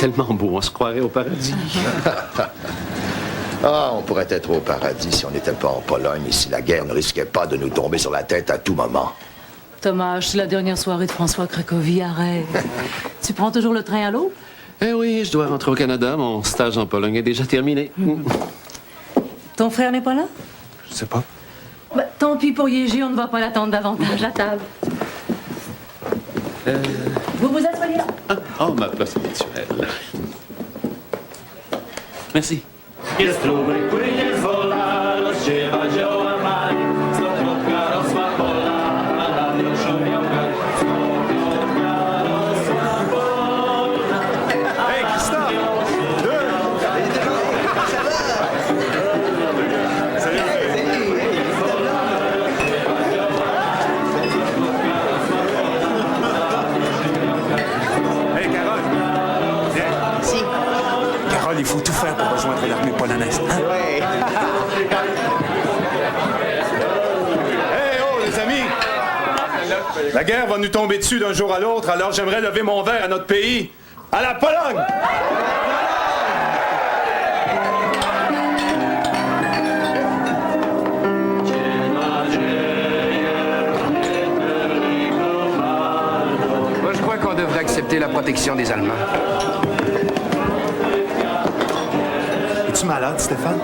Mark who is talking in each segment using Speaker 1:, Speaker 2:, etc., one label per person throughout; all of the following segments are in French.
Speaker 1: tellement beau, on se croirait au paradis.
Speaker 2: Ah, on pourrait être au paradis si on n'était pas en Pologne et si la guerre ne risquait pas de nous tomber sur la tête à tout moment.
Speaker 3: Thomas, c'est la dernière soirée de François Cracovie, arrête. Tu prends toujours le train à l'eau?
Speaker 1: Eh oui, je dois rentrer au Canada. Mon stage en Pologne est déjà terminé.
Speaker 3: Ton frère n'est pas là?
Speaker 1: Je sais pas.
Speaker 3: Ben, tant pis pour Yéger, on ne va pas l'attendre davantage à table. Vous vous asseyez là.
Speaker 1: Ah, ma place habituelle. Merci.
Speaker 4: Il faut tout faire pour rejoindre l'armée polonaise. Hein?
Speaker 2: Ouais.
Speaker 4: Hey, oh, les amis! La guerre va nous tomber dessus d'un jour à l'autre, alors j'aimerais lever mon verre à notre pays, à la Pologne!
Speaker 5: Moi, je crois qu'on devrait accepter la protection des Allemands.
Speaker 4: Es-tu malade, Stéphane?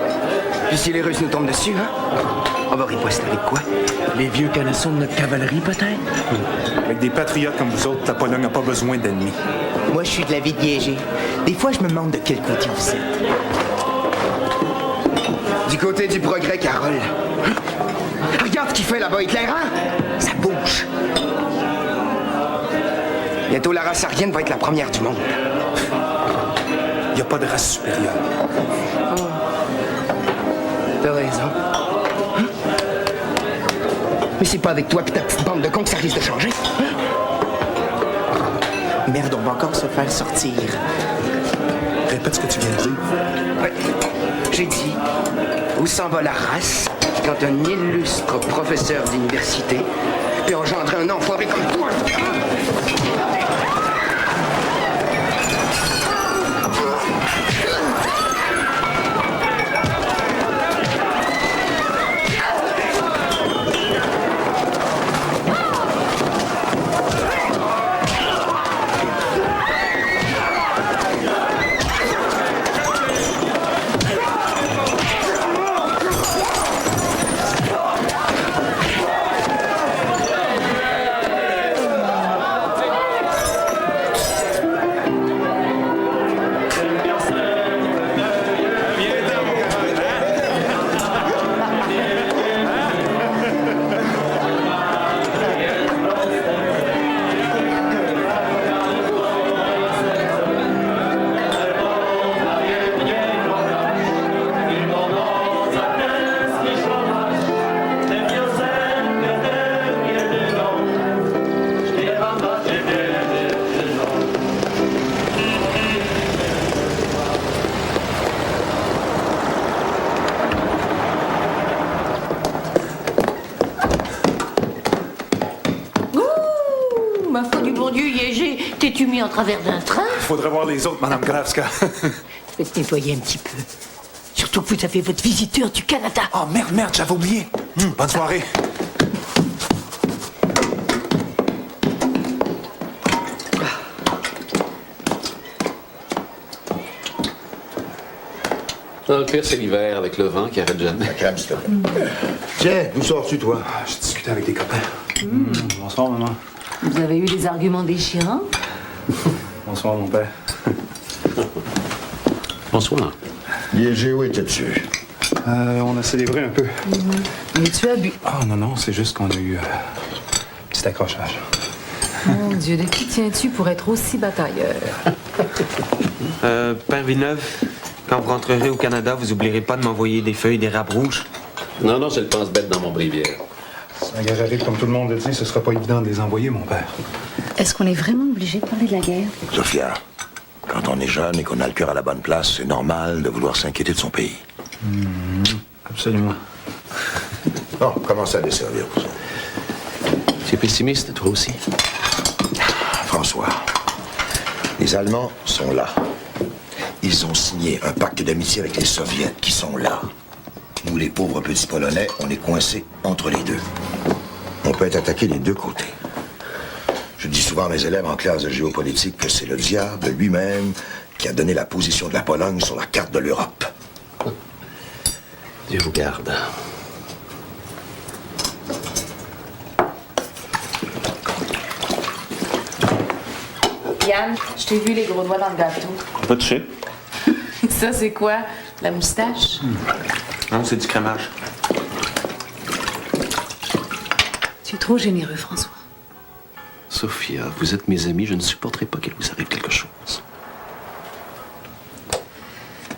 Speaker 5: Puis si les Russes nous tombent dessus, hein? On va riposter avec quoi? Les vieux canassons de notre cavalerie, peut-être?
Speaker 4: Avec des patriotes comme vous autres, la Pologne n'a pas besoin d'ennemis.
Speaker 6: Moi, je suis de l'avis de Yéger. Des fois, je me demande de quel côté vous êtes.
Speaker 5: Du côté du progrès, Carole. Regarde ce qu'il fait là-bas, Hitler, hein? Ça bouge. Bientôt, la race aryenne va être la première du monde.
Speaker 4: Il n'y a pas de race supérieure.
Speaker 5: Oh. T'as raison. Hein? Mais c'est pas avec toi pis ta petite bande de cons que ça risque de changer. Hein?
Speaker 6: Merde, on va encore se faire sortir.
Speaker 4: Répète ce que tu viens de dire.
Speaker 5: Ouais. J'ai dit, où s'en va la race quand un illustre professeur d'université peut engendrer un enfoiré comme toi?
Speaker 7: T'es-tu mis en travers d'un train?
Speaker 4: Il faudrait voir les autres, Madame Gravska.
Speaker 7: Je vais te nettoyer un petit peu. Surtout que vous avez votre visiteur du Canada.
Speaker 4: Oh, merde, j'avais oublié. Bonne soirée.
Speaker 1: Non, le pire, c'est l'hiver avec le vent qui arrête jamais.
Speaker 2: La crème, s'il te plaît. Tiens, d'où sors-tu, toi?
Speaker 4: Je discutais avec des copains. Bonsoir, maman.
Speaker 3: Vous avez eu des arguments déchirants?
Speaker 4: Bonsoir, mon père.
Speaker 1: Bonsoir.
Speaker 2: Yéger, où étais-tu?
Speaker 4: On a célébré un peu.
Speaker 3: Mais tu as bu.
Speaker 4: Ah, non, c'est juste qu'on a eu un petit accrochage.
Speaker 3: Mon Dieu, de qui tiens-tu pour être aussi batailleur?
Speaker 8: Père Villeneuve, quand vous rentrerez au Canada, vous oublierez pas de m'envoyer des feuilles d'érable rouge?
Speaker 1: Non, je le pense bête dans mon bréviaire.
Speaker 4: Si la guerre arrive, comme tout le monde le dit, ce sera pas évident de les envoyer, mon père.
Speaker 3: Est-ce qu'on est vraiment obligé de parler de la guerre?
Speaker 2: Sophia, quand on est jeune et qu'on a le cœur à la bonne place, c'est normal de vouloir s'inquiéter de son pays.
Speaker 4: Absolument.
Speaker 2: Bon, commencez à desservir, vous autres.
Speaker 1: Tu es pessimiste, toi aussi?
Speaker 2: François, les Allemands sont là. Ils ont signé un pacte d'amitié avec les Soviets qui sont là. Nous, les pauvres petits Polonais, on est coincés entre les deux. On peut être attaqué des deux côtés. Je dis souvent à mes élèves en classe de géopolitique que c'est le diable lui-même qui a donné la position de la Pologne sur la carte de l'Europe.
Speaker 1: Dieu vous garde.
Speaker 3: Yann, je t'ai vu les gros doigts dans le gâteau.
Speaker 8: Pas touché.
Speaker 3: Ça, c'est quoi? La moustache?
Speaker 8: Non, c'est du crémage.
Speaker 3: Tu es trop généreux, François.
Speaker 1: Sophia, vous êtes mes amis, je ne supporterai pas qu'il vous arrive quelque chose.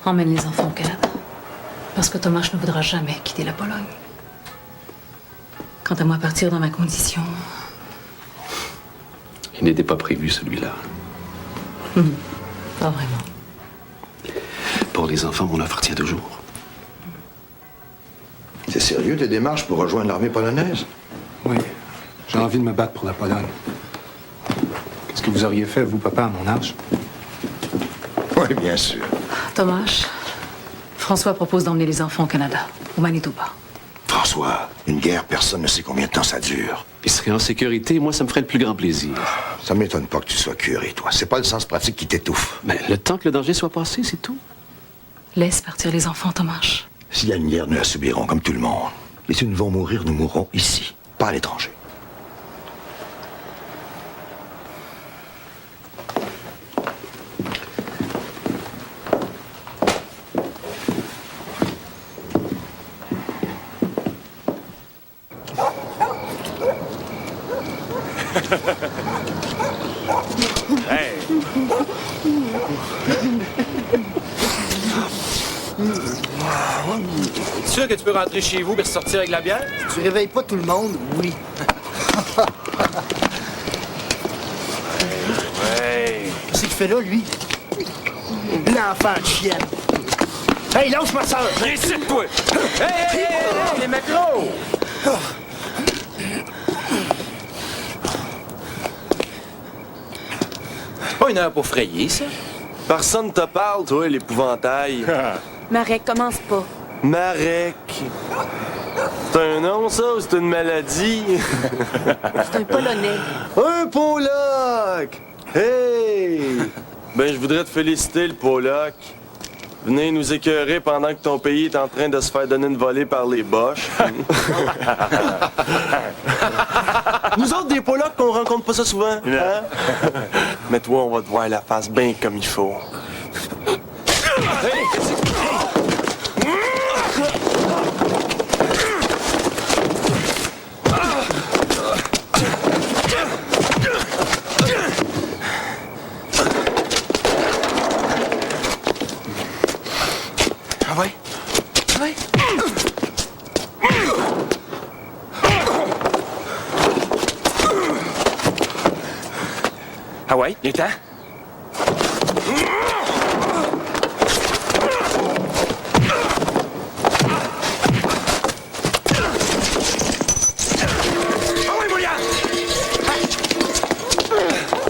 Speaker 3: Emmène les enfants au Canada. Parce que Thomas ne voudra jamais quitter la Pologne. Quant à moi, partir dans ma condition...
Speaker 1: Il n'était pas prévu, celui-là.
Speaker 3: Pas vraiment.
Speaker 1: Pour les enfants, mon offre tient toujours.
Speaker 2: C'est sérieux tes démarches pour rejoindre l'armée polonaise?
Speaker 9: Oui, j'ai envie de me battre pour la Pologne. Qu'est-ce que vous auriez fait, vous, papa, à mon âge?
Speaker 2: Oui, bien sûr.
Speaker 3: Thomas, François propose d'emmener les enfants au Canada, au Manitoba.
Speaker 2: François, une guerre, personne ne sait combien de temps ça dure.
Speaker 1: Il serait en sécurité, moi, ça me ferait le plus grand plaisir.
Speaker 2: Ça m'étonne pas que tu sois curé, toi. C'est pas le sens pratique qui t'étouffe.
Speaker 1: Mais le temps que le danger soit passé, c'est tout.
Speaker 3: Laisse partir les enfants, Thomas.
Speaker 2: S'il y a une guerre, nous la subirons comme tout le monde. Et si nous devons mourir, nous mourrons ici, pas à l'étranger.
Speaker 4: Hey!
Speaker 10: Es-tu sûr que tu peux rentrer chez vous et ressortir avec la bière?
Speaker 6: Tu réveilles pas tout le monde, oui.
Speaker 10: Ouais.
Speaker 6: Qu'est-ce qu'il fait là, lui? L'enfant de chienne. Hey, lâche ma soeur!
Speaker 10: Viens ici, toi! Hey, les macros! C'est pas une heure pour frayer, ça?
Speaker 11: Personne te parle, toi, l'épouvantail.
Speaker 12: Marek, commence pas.
Speaker 11: Marek. C'est un nom, ça, ou c'est une maladie?
Speaker 12: C'est un Polonais.
Speaker 11: Un Poloc! Hey! Ben, je voudrais te féliciter, le Poloc. Venez nous écœurer pendant que ton pays est en train de se faire donner une volée par les Boches. Nous autres, des Polocs, on rencontre pas ça souvent. Hein? Mais toi, on va te voir la face bien comme il faut.
Speaker 10: Hey,
Speaker 11: Ah ouais? Ah ouais?
Speaker 10: Ah ouais, il est temps?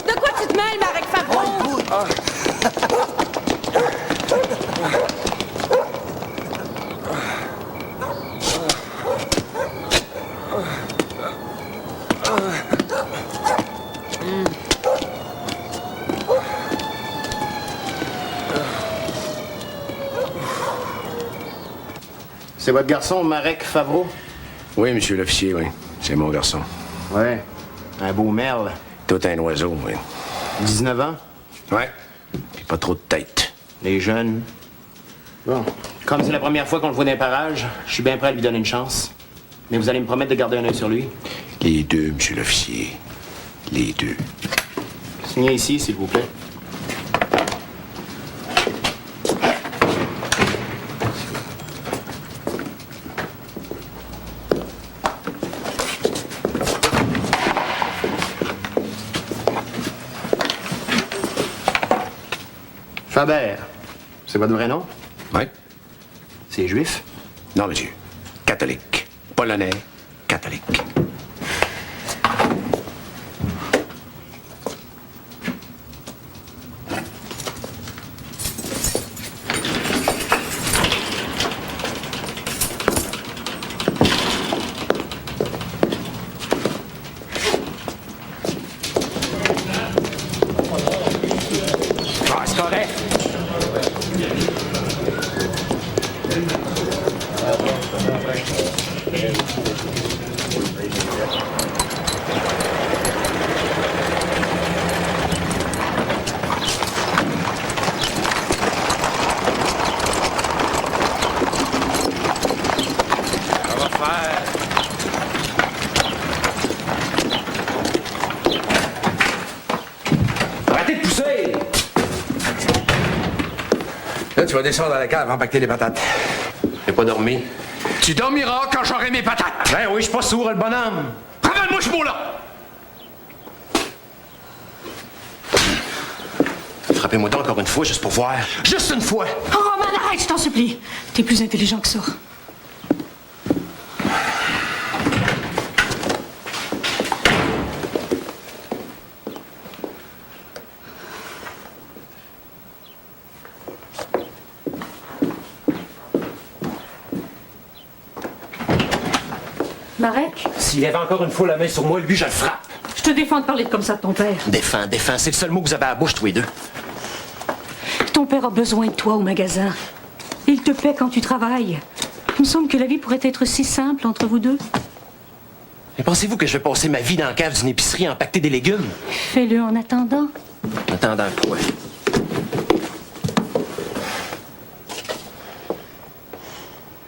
Speaker 12: De quoi tu te mêles, Marek Favreau?
Speaker 5: C'est votre garçon, Marek Favreau?
Speaker 2: Oui, monsieur l'officier, oui. C'est mon garçon.
Speaker 5: Ouais. Un beau merle.
Speaker 2: Tout un oiseau, oui.
Speaker 5: 19 ans?
Speaker 2: Ouais. Puis pas trop de tête.
Speaker 5: Les jeunes. Bon. Comme c'est la première fois qu'on le voit d'un parage, je suis bien prêt à lui donner une chance. Mais vous allez me promettre de garder un œil sur lui?
Speaker 2: Les deux, monsieur l'officier. Les deux.
Speaker 5: Signez ici, s'il vous plaît. Faber, c'est votre vrai nom?
Speaker 2: Oui.
Speaker 5: C'est juif?
Speaker 2: Non, monsieur. Catholique. Polonais, catholique.
Speaker 10: Ça va faire.
Speaker 5: Arrêtez de pousser! Là, tu vas descendre dans la cave, empaqueter les patates.
Speaker 1: J'ai pas dormi.
Speaker 5: Tu dormiras quand j'aurai mes patates!
Speaker 1: Ben oui, je suis pas sourd, le bonhomme.
Speaker 5: Ramène-moi ce mot-là!
Speaker 1: Frappez-moi donc encore une fois, juste pour voir.
Speaker 5: Juste une fois!
Speaker 7: Oh, Roman, arrête, je t'en supplie. T'es plus intelligent que ça. Marek,
Speaker 1: S'il y avait encore une fois la main sur moi, lui, je le frappe.
Speaker 7: je te défends de parler comme ça de ton père.
Speaker 1: Défends, c'est le seul mot que vous avez à la bouche, tous les deux.
Speaker 7: Ton père a besoin de toi au magasin. Il te paie quand tu travailles. Il me semble que la vie pourrait être si simple entre vous deux.
Speaker 1: Et pensez-vous que je vais passer ma vie dans la cave d'une épicerie à empaqueter des légumes?
Speaker 7: Fais-le en attendant.
Speaker 1: Attendant quoi?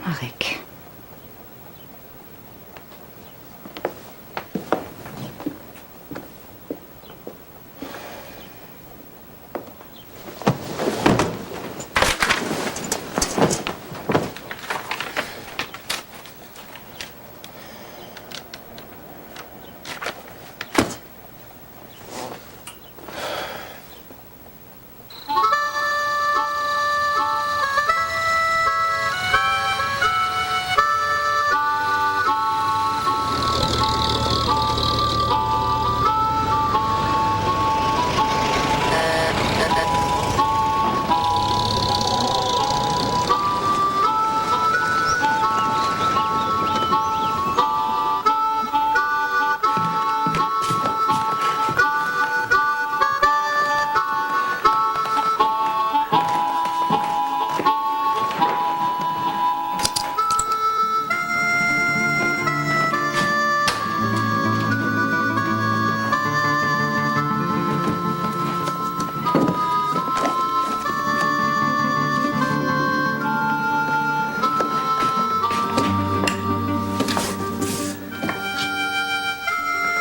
Speaker 7: Marek.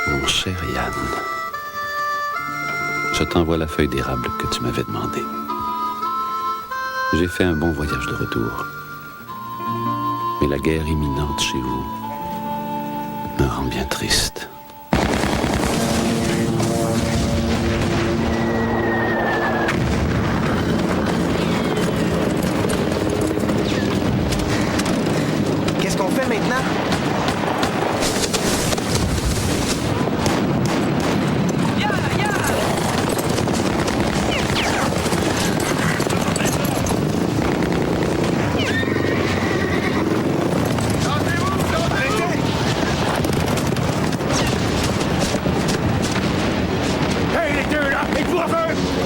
Speaker 1: Mon cher Yann, je t'envoie la feuille d'érable que tu m'avais demandé. J'ai fait un bon voyage de retour. Mais la guerre imminente chez vous me rend bien triste.
Speaker 6: Qu'est-ce qu'on fait maintenant?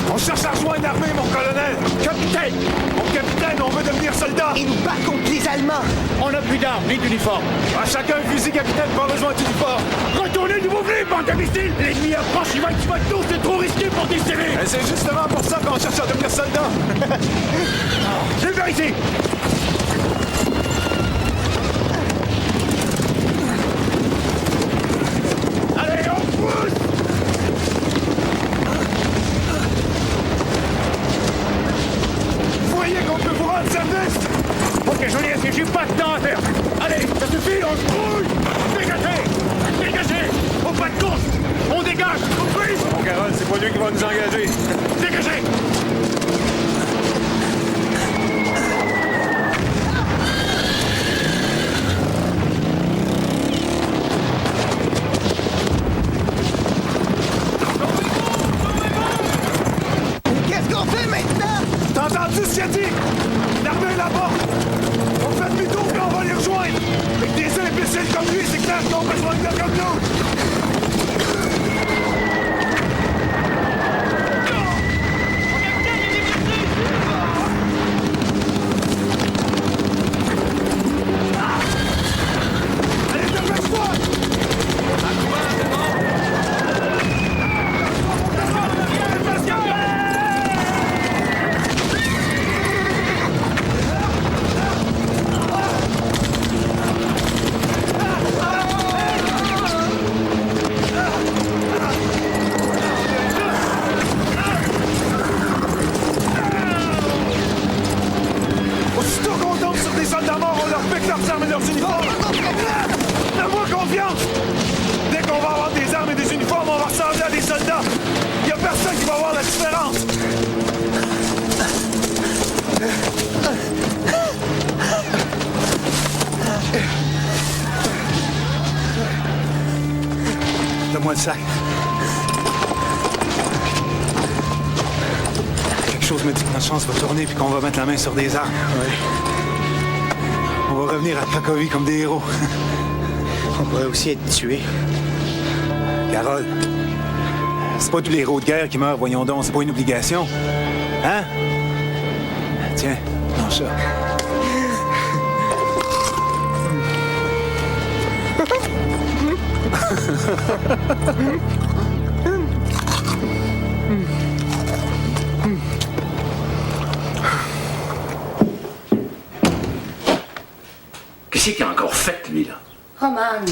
Speaker 4: On cherche à rejoindre l'armée, mon colonel! Capitaine! Mon capitaine, on veut devenir soldat!
Speaker 6: Ils nous battent contre les Allemands!
Speaker 4: On n'a plus d'armes, ni d'uniforme. À chacun un fusil, capitaine, pas besoin d'uniforme. Retournez d'où vous venez, bande d'imbéciles! L'ennemi approche, il va tuer tous, c'est trop risqué pour des civils! C'est justement pour ça qu'on cherche à devenir soldat! J'ai le vérité! Allez, on pousse! Voyez qu'on peut vous rendre service! Ok, Joliet, j'ai pas de temps à perdre! Allez, ça suffit, on se brouille! Dégagez! Dégagez! Au pas de course! On dégage! Oui! Mon Carole, c'est pas lui qui va nous engager! Dégagez!
Speaker 6: Qu'est-ce qu'on fait maintenant?
Speaker 4: T'as entendu ce qu'il a dit? L'armée est là-bas! On fait demi-tour et on va les rejoindre! Avec des imbéciles comme lui, c'est clair qu'ils ont besoin de gars comme nous! leurs uniformes! Fais-moi confiance! Dès qu'on va avoir des armes et des uniformes, on va ressembler à des soldats! Il y a personne qui va voir la différence! Donne-moi le sac. Quelque chose me dit que notre chance va tourner puis qu'on va mettre la main sur des armes.
Speaker 6: Ouais.
Speaker 4: On va revenir à Cracovie comme des héros.
Speaker 6: On pourrait aussi être tués.
Speaker 4: Carole, c'est pas tous les héros de guerre qui meurent, voyons donc, c'est pas une obligation. Hein? Tiens, mange ça.
Speaker 10: Qu'est-ce qu'il a encore fait, lui, là?
Speaker 12: Romane.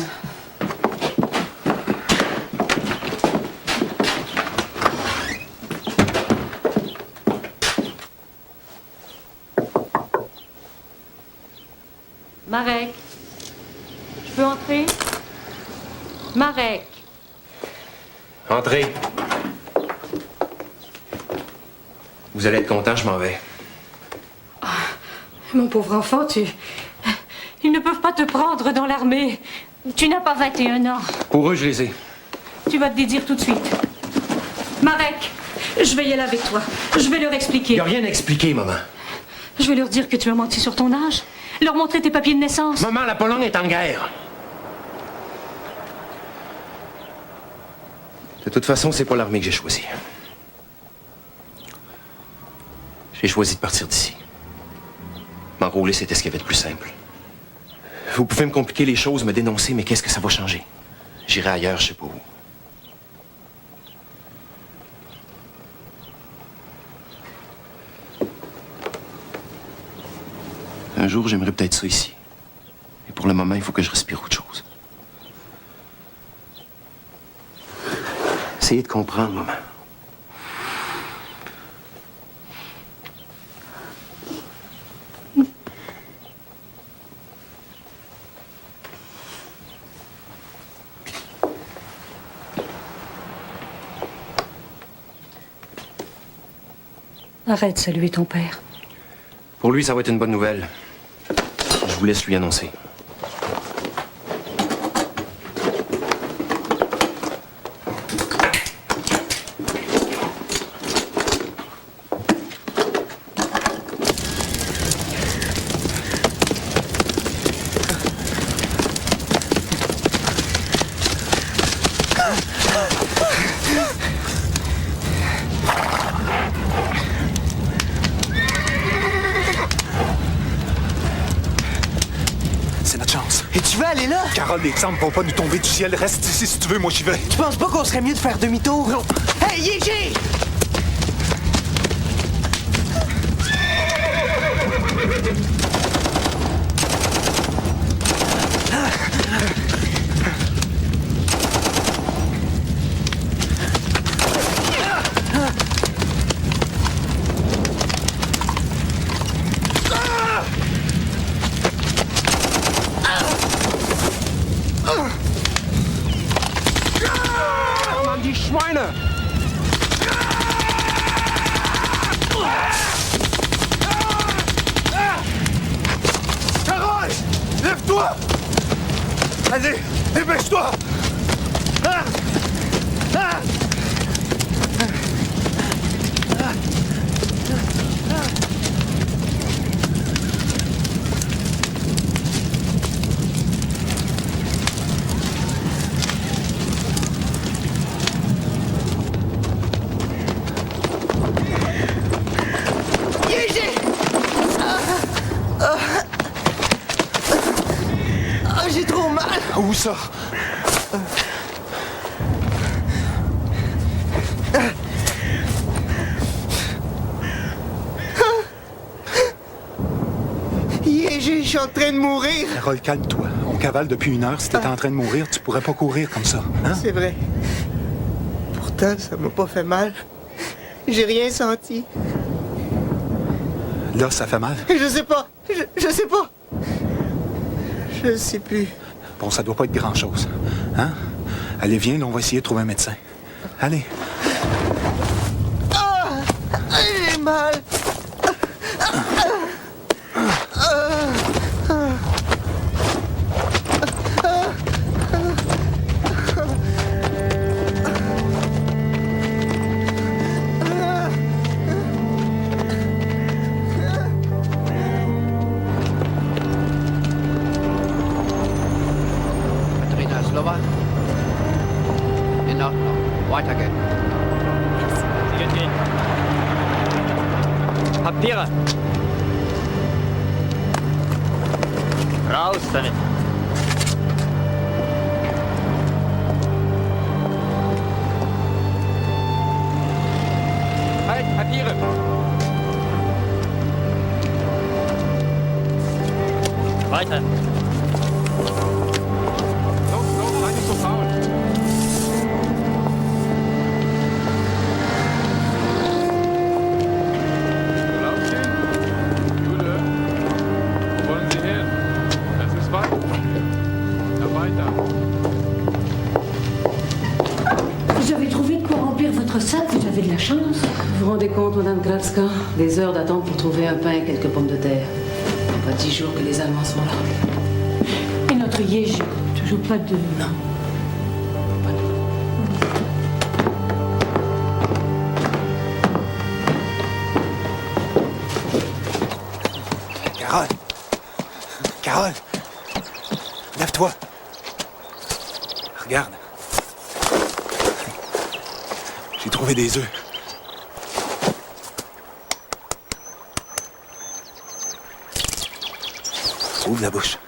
Speaker 7: Marek, je peux entrer? Marek.
Speaker 5: Entrez. Vous allez être content, je m'en vais.
Speaker 7: Mon pauvre enfant, Ils ne peuvent pas te prendre dans l'armée. Tu n'as pas 21 ans.
Speaker 5: Pour eux, je les ai.
Speaker 7: Tu vas te dédire tout de suite. Marek, je vais y aller avec toi. Je vais leur expliquer.
Speaker 5: Il n'y a rien à expliquer, maman.
Speaker 7: Je vais leur dire que tu as menti sur ton âge. Leur montrer tes papiers de naissance.
Speaker 5: Maman, la Pologne est en guerre. De toute façon, c'est pas l'armée que j'ai choisie. J'ai choisi de partir d'ici. M'enrôler, c'était ce qu'il y avait de plus simple. Vous pouvez me compliquer les choses, me dénoncer, mais qu'est-ce que ça va changer? J'irai ailleurs, je sais pas où. Un jour, j'aimerais peut-être ça ici. Et pour le moment, il faut que je respire autre chose. Essayez de comprendre, maman.
Speaker 7: Arrête de saluer ton père.
Speaker 5: Pour lui, ça va être une bonne nouvelle. Je vous laisse lui annoncer.
Speaker 4: C'est notre chance.
Speaker 6: Et tu veux aller là?
Speaker 4: Carole, les timbres vont pas nous tomber du ciel. Reste ici si tu veux, moi j'y vais.
Speaker 6: Tu penses pas qu'on serait mieux de faire demi-tour? Non. Hey, Yéji!
Speaker 4: Carole! Lève-toi! Allez, dépêche-toi! Ah! Ah!
Speaker 6: J'ai trop mal.
Speaker 4: Où ça?
Speaker 6: Yéji, je suis en train de mourir.
Speaker 4: Carole, calme-toi. On cavale depuis 1 heure. Si t'étais en train de mourir, tu pourrais pas courir comme ça. Hein?
Speaker 6: C'est vrai. Pourtant, ça m'a pas fait mal. J'ai rien senti.
Speaker 4: Là, ça fait mal.
Speaker 6: Je sais pas. Je sais pas. Je sais plus.
Speaker 9: Bon, ça doit pas être grand-chose. Hein? Allez, viens, là, on va essayer de trouver un médecin. Allez.
Speaker 6: Ah! J'ai mal.
Speaker 13: Katrina Slova. In Ordnung. Weitergehen.
Speaker 8: Papiere! Raus damit! Halt, Papiere! Weiter! Los, sei nicht so faul!
Speaker 7: Vous avez trouvé de quoi remplir votre sac, vous avez de la chance.
Speaker 3: Vous vous rendez compte, Madame Kravska? Des heures d'attente pour trouver un pain et quelques pommes de terre. Pas 10 jours que les Allemands sont là.
Speaker 7: Et notre Yége, toujours pas de...
Speaker 3: Non.
Speaker 9: Carole! Carole! Lève-toi! Regarde. J'ai trouvé des œufs. Ouvre la bouche.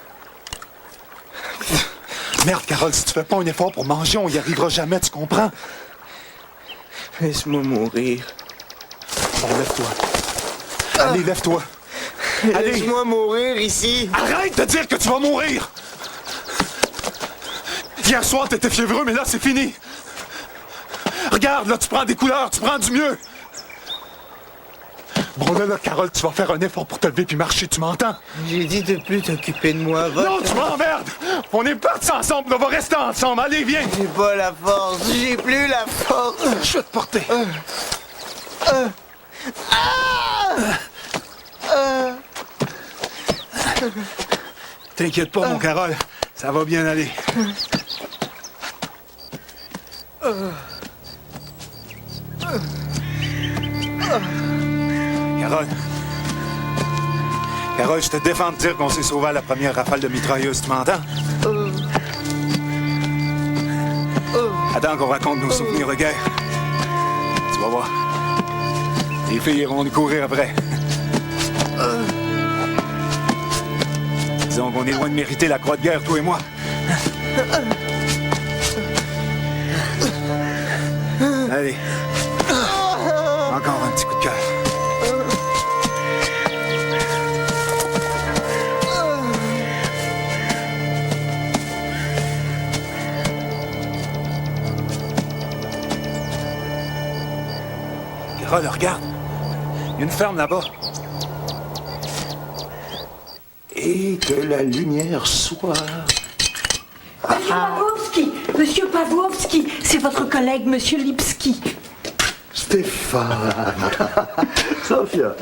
Speaker 9: Merde, Carole, si tu fais pas un effort pour manger, on y arrivera jamais, tu comprends?
Speaker 6: Laisse-moi mourir.
Speaker 9: Bon, lève-toi. Allez, lève-toi. Allez.
Speaker 6: Laisse-moi mourir ici.
Speaker 9: Arrête de dire que tu vas mourir! Hier soir, t'étais fiévreux, mais là, c'est fini. Regarde, là, tu prends des couleurs, tu prends du mieux. Bon, là, Carole, tu vas faire un effort pour te lever puis marcher, tu m'entends?
Speaker 6: J'ai dit de plus t'occuper de moi.
Speaker 9: Non, tu m'emmerdes! On est partis ensemble, on va rester ensemble. Allez, viens!
Speaker 6: J'ai pas la force, j'ai plus la force.
Speaker 9: Je vais te porter. T'inquiète pas, mon Carole, ça va bien aller. Carole. Carole, je te défends de dire qu'on s'est sauvé à la première rafale de mitrailleuse, tu m'entends? Attends qu'on raconte nos souvenirs de guerre. Tu vas voir. Les filles vont nous courir après. Disons qu'on est loin de mériter la croix de guerre, toi et moi. Allez. Encore un petit coup de cœur. Carole, regarde. Il y a une ferme là-bas.
Speaker 2: Et que la lumière soit...
Speaker 7: Monsieur Pavlovski, c'est votre collègue, Monsieur Lipski.
Speaker 2: Stéphane. Sophia.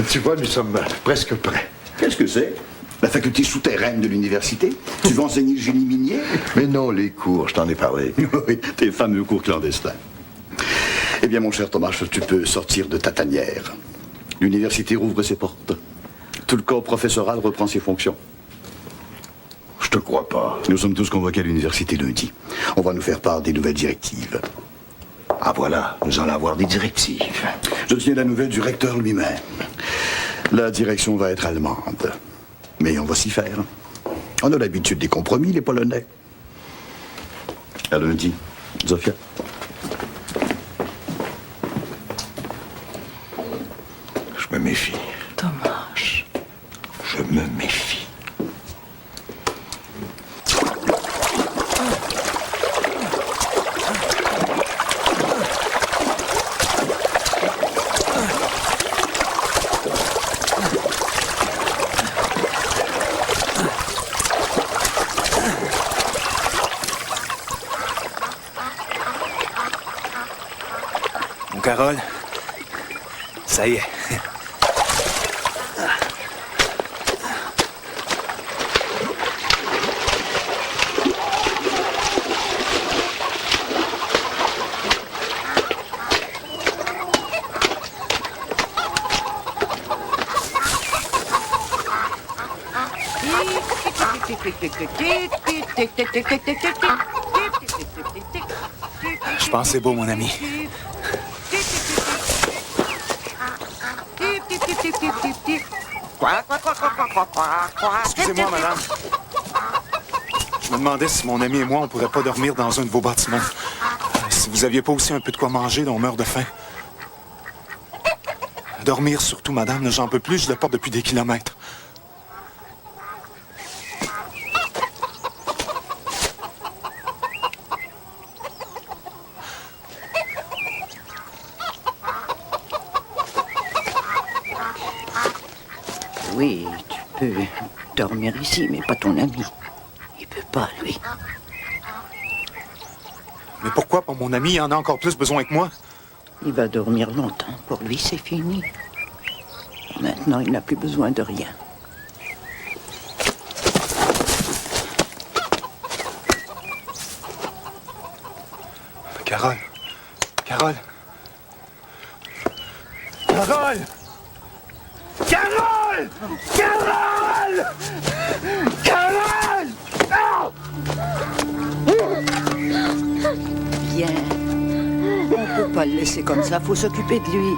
Speaker 2: Tu vois, nous sommes presque prêts.
Speaker 14: Qu'est-ce que c'est? La faculté souterraine de l'université? Tu veux enseigner le génie minier?
Speaker 2: Mais non, les cours, je t'en ai parlé.
Speaker 14: Oui, tes fameux cours clandestins. Eh bien, mon cher Thomas, tu peux sortir de ta tanière. L'université rouvre ses portes. Tout le corps professoral reprend ses fonctions.
Speaker 2: Je te crois pas.
Speaker 14: Nous sommes tous convoqués à l'université lundi. On va nous faire part des nouvelles directives.
Speaker 2: Ah voilà, nous allons avoir des directives.
Speaker 14: Je tiens la nouvelle du recteur lui-même. La direction va être allemande. Mais on va s'y faire. On a l'habitude des compromis, les Polonais. À lundi, Zofia.
Speaker 2: Je me méfie.
Speaker 3: Thomas.
Speaker 2: Je me méfie.
Speaker 9: Carole, ça y est. Je pense que c'est beau, mon ami. Excusez-moi, madame. Je me demandais si mon ami et moi, on pourrait pas dormir dans un de vos bâtiments. Si vous aviez pas aussi un peu de quoi manger, on meurt de faim. Dormir surtout, madame, j'en peux plus, je le porte depuis des kilomètres.
Speaker 15: Oui, tu peux dormir ici, mais pas ton ami. Il peut pas, lui.
Speaker 9: Mais pourquoi pas mon ami? Il en a encore plus besoin que moi.
Speaker 15: Il va dormir longtemps. Pour lui, c'est fini. Maintenant, il n'a plus besoin de rien.
Speaker 9: Carole. Carole. Carole! Carole! Carole! Carole! Ah!
Speaker 15: Viens. On peut pas le laisser comme ça. Faut s'occuper de lui.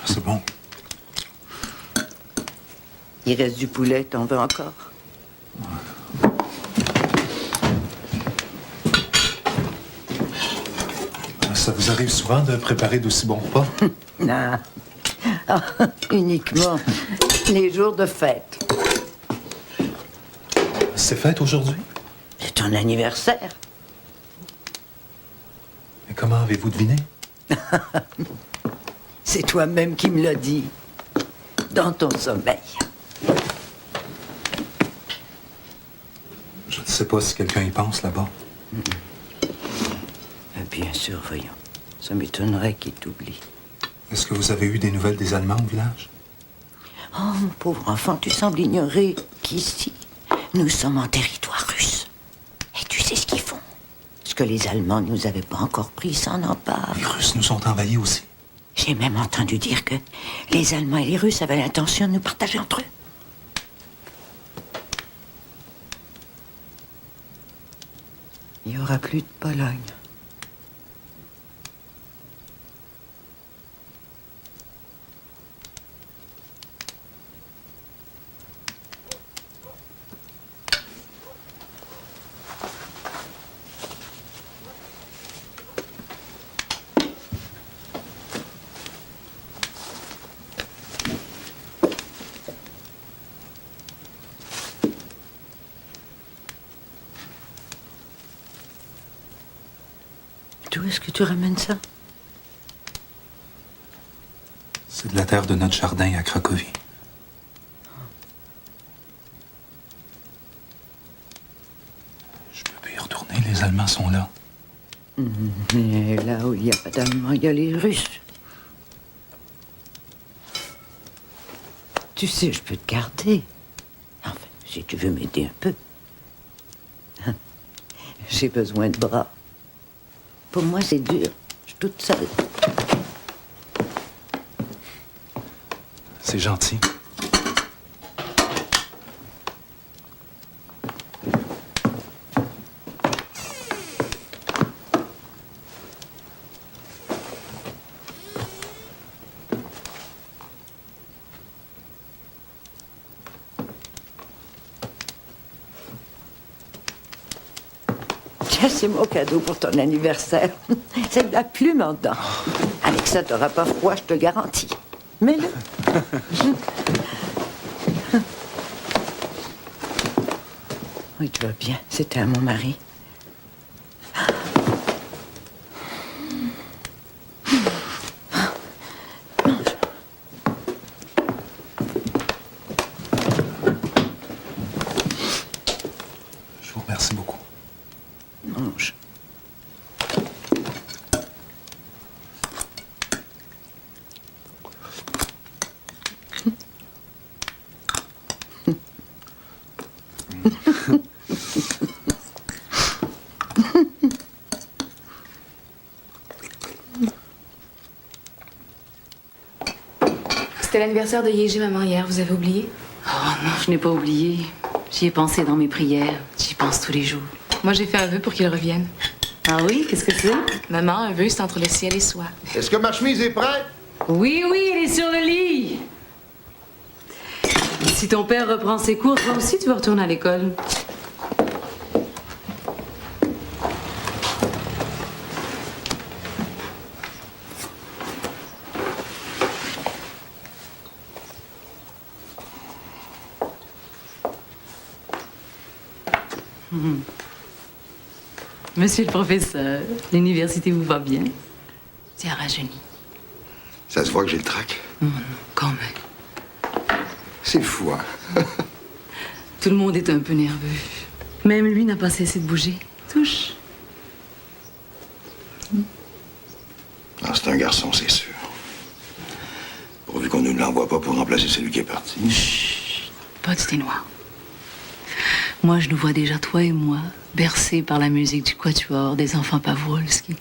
Speaker 9: C'est bon.
Speaker 15: Il reste du poulet, t'en veux encore?
Speaker 9: Ça vous arrive souvent de préparer d'aussi bons repas?
Speaker 15: Non. Ah, uniquement les jours de fête.
Speaker 9: C'est fête aujourd'hui?
Speaker 15: C'est ton anniversaire.
Speaker 9: Et comment avez-vous deviné?
Speaker 15: C'est toi-même qui me l'as dit. Dans ton sommeil.
Speaker 9: Je ne sais pas si quelqu'un y pense là-bas.
Speaker 15: Bien sûr, voyons. Ça m'étonnerait qu'il t'oublie.
Speaker 9: Est-ce que vous avez eu des nouvelles des Allemands au village?
Speaker 15: Oh, mon pauvre enfant, tu sembles ignorer qu'ici, nous sommes en territoire russe. Et tu sais ce qu'ils font? Ce que les Allemands ne nous avaient pas encore pris, s'en empare.
Speaker 9: Les Russes nous ont envahis aussi.
Speaker 15: J'ai même entendu dire que les Allemands et les Russes avaient l'intention de nous partager entre eux. Il n'y aura plus de Pologne. D'où est-ce que tu ramènes ça?
Speaker 9: C'est de la terre de notre jardin à Cracovie. Je peux pas y retourner, les Allemands sont là.
Speaker 15: Mais là où il n'y a pas d'Allemands, il y a les Russes. Tu sais, je peux te garder. Enfin, si tu veux m'aider un peu. J'ai besoin de bras. Pour moi, c'est dur. Je suis toute seule.
Speaker 9: C'est gentil.
Speaker 15: Tiens, c'est mon cadeau pour ton anniversaire. C'est de la plume en dents. Avec ça, t'auras pas froid, je te garantis. Mets-le. Oui, tu vas bien. C'était à mon mari.
Speaker 9: Je vous remercie beaucoup.
Speaker 15: Mange.
Speaker 3: C'était l'anniversaire de Yéji, maman, hier. Vous avez oublié?
Speaker 16: Oh non, je n'ai pas oublié. J'y ai pensé dans mes prières. J'y pense tous les jours.
Speaker 3: Moi, j'ai fait un vœu pour qu'il revienne.
Speaker 16: Ah oui? Qu'est-ce que c'est?
Speaker 3: Maman, un vœu, c'est entre le ciel et soi.
Speaker 2: Est-ce que ma chemise est prête?
Speaker 16: Oui, elle est sur le lit.
Speaker 3: Si ton père reprend ses cours, toi aussi, tu vas retourner à l'école.
Speaker 16: Monsieur le professeur, l'université vous va bien? Tu as rajeuni.
Speaker 2: Ça se voit que j'ai le trac.
Speaker 16: Non, quand même.
Speaker 2: C'est fou, hein?
Speaker 16: Tout le monde est un peu nerveux. Même lui n'a pas cessé de bouger. Touche.
Speaker 2: Ah, c'est un garçon, c'est sûr. Pourvu qu'on ne l'envoie pas pour remplacer celui qui est parti.
Speaker 16: Chut, pas de thé noir. Moi, je nous vois déjà, toi et moi, bercés par la musique du quatuor des enfants Pawłowski.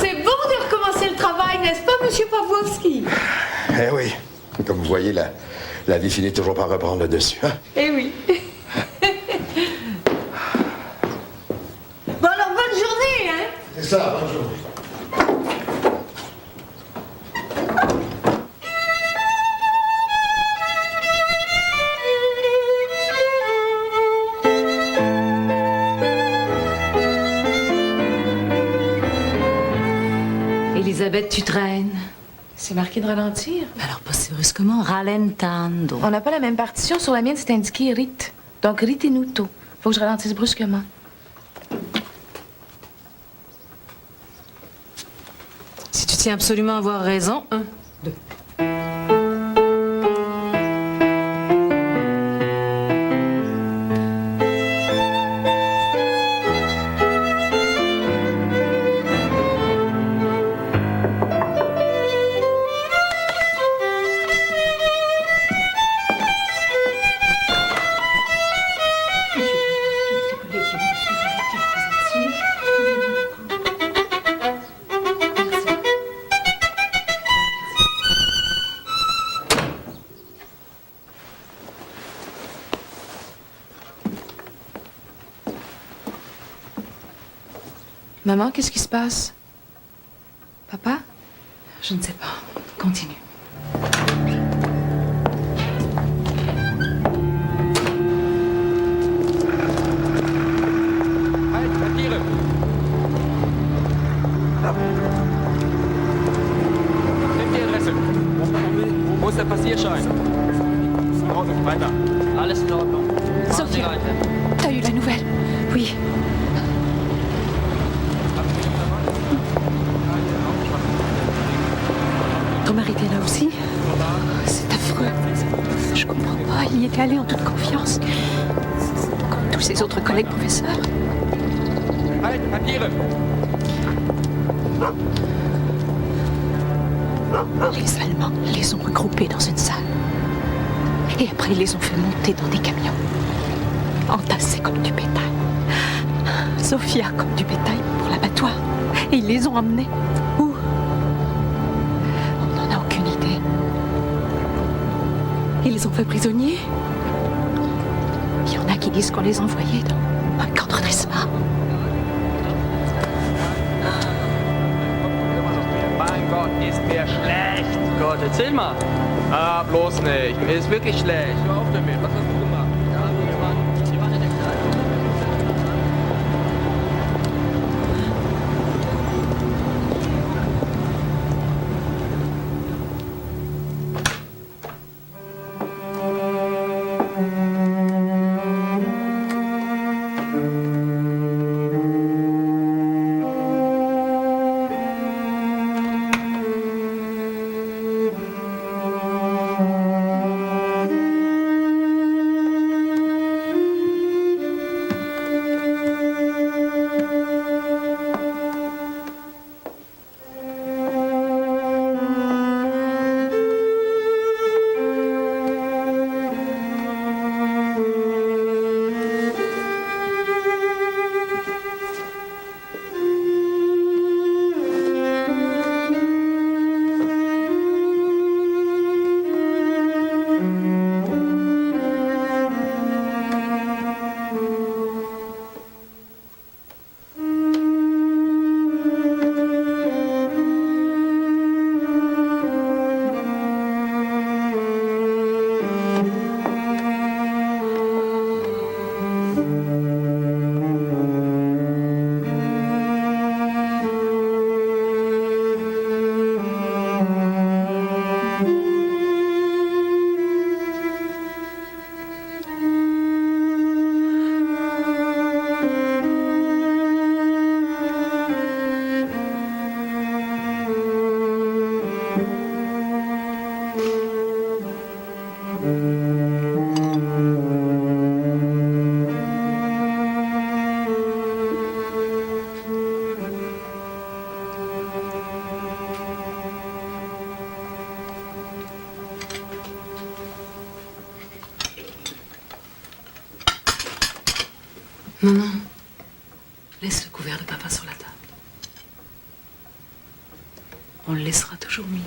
Speaker 12: C'est bon de recommencer le travail, n'est-ce pas, monsieur Pawłowski?
Speaker 2: Eh oui. Comme vous voyez, la vie finit toujours par reprendre le dessus. Hein?
Speaker 12: Eh oui. Bon, alors, bonne journée, hein?
Speaker 2: C'est ça, bonne journée.
Speaker 16: Elisabeth, tu traînes.
Speaker 3: C'est marqué de ralentir.
Speaker 16: Alors, pas si brusquement, rallentando.
Speaker 3: On n'a pas la même partition. Sur la mienne, c'est indiqué rite. Donc, ritenuto. Faut que je ralentisse brusquement.
Speaker 16: Si tu tiens absolument à avoir raison, 1, 2.
Speaker 3: Maman, qu'est-ce qui se passe? Papa?
Speaker 16: Je ne sais pas. Continue.
Speaker 13: Halt, Papiere! Nimm die Adresse. Wo ist der Passierschein? In Ordnung, weiter. Alles in Ordnung.
Speaker 7: Sophia, t'as eu la nouvelle? Oui. Ton mari était là aussi? C'est affreux. Je comprends pas. Il y était allé en toute confiance. Comme tous ses autres collègues professeurs.
Speaker 13: Halt, Papiere!
Speaker 7: Les Allemands les ont regroupés dans une salle. Et après, ils les ont fait monter dans des camions. Entassés comme du bétail. Sophia comme du bétail pour l'abattoir. Et ils les ont emmenés. Où? On n'en a aucune idée. Ils les ont fait prisonniers. Il y en a qui disent qu'on les envoyait dans un camp de redressement.
Speaker 13: Mein Gott, ist mir schlecht. Gott, erzähl mal. Ah, bloß nicht. Mir ist wirklich schlecht. Hör auf damit. Was hast du gemacht? Ja, wir waren in der Kneipe.
Speaker 16: Maman, laisse le couvert de papa sur la table. On le laissera toujours mis.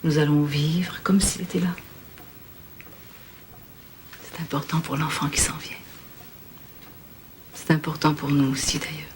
Speaker 16: Nous allons vivre comme s'il était là. C'est important pour l'enfant qui s'en vient. C'est important pour nous aussi, d'ailleurs.